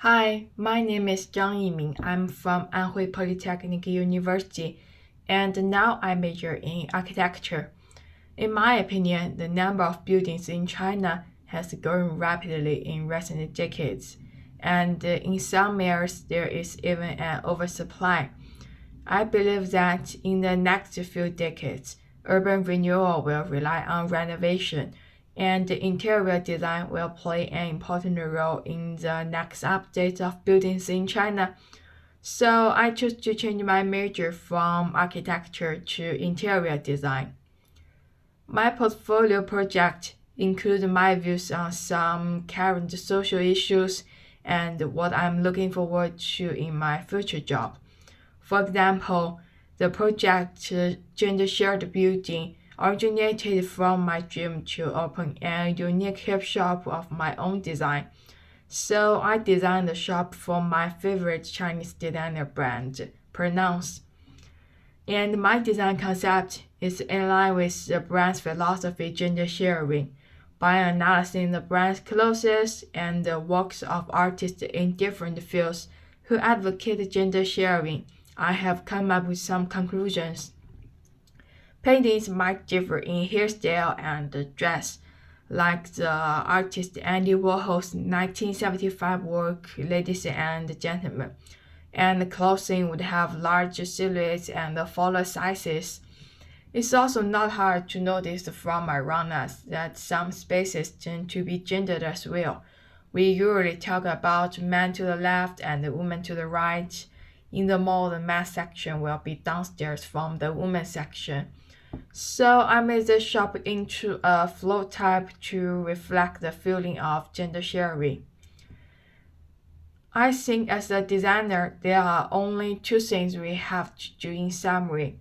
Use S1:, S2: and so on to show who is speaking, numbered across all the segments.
S1: Hi, my name is Zhang Yiming. I'm from Anhui Polytechnic University, and now I major in architecture. In my opinion, the number of buildings in China has grown rapidly in recent decades, and in some areas there is even an oversupply. I believe that in the next few decades, urban renewal will rely on renovation, and interior design will play an important role in the next update of buildings in China. So I chose to change my major from architecture to interior design. My portfolio project includes my views on some current social issues and what I'm looking forward to in my future job. For example, the project Gender Shared Building originated from my dream to open a unique hip shop of my own design. So I designed the shop for my favorite Chinese designer brand, Pronounce. And my design concept is in line with the brand's philosophy gender sharing. By analyzing the brand's clothes and the works of artists in different fields who advocate gender sharing, I have come up with some conclusions. Paintings might differ in hairstyle and dress, like the artist Andy Warhol's 1975 work Ladies and Gentlemen, and clothing would have large silhouettes and fuller sizes. It's also not hard to notice from around us that some spaces tend to be gendered as well. We usually talk about men to the left and women to the right. In the mall, the men's section will be downstairs from the women's section. So I made the shop into a flow type to reflect the feeling of gender sharing. I think as a designer, there are only two things we have to do in summary.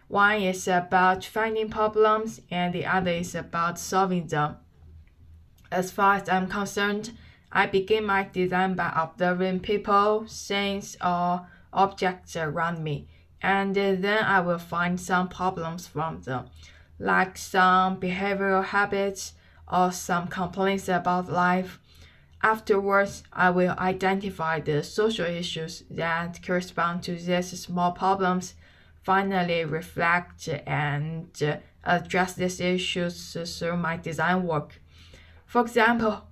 S1: One is about finding problems, and the other is about solving them. As far as I'm concerned, I begin my design by observing people, things, or objects around me, and then I will find some problems from them, like some behavioral habits or some complaints about life. Afterwards, I will identify the social issues that correspond to these small problems, finally reflect and address these issues through my design work. For example,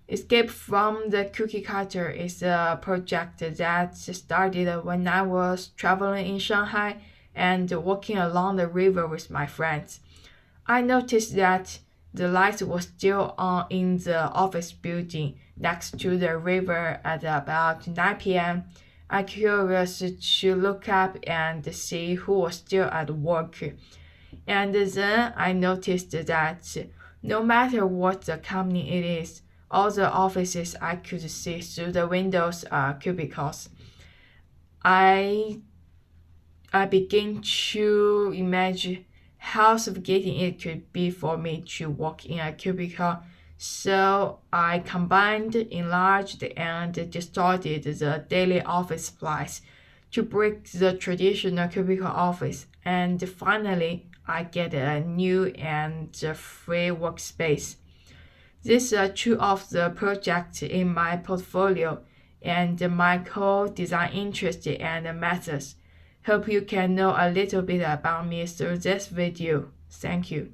S1: Escape from the Cookie Cutter is a project that started when I was traveling in Shanghai and walking along the river with my friends. I noticed that the lights were still on in the office building next to the river at about 9 p.m. I was curious to look up and see who was still at work. And then I noticed that no matter what the company it is, all the offices I could see through the windows are cubicles. I begin to imagine how suffocating it could be for me to work in a cubicle. So I combined, enlarged, and distorted the daily office supplies to break the traditional cubicle office. And finally, I get a new and free workspace. These are two of the projects in my portfolio and my core design interests and methods. Hope you can know a little bit about me through this video. Thank you.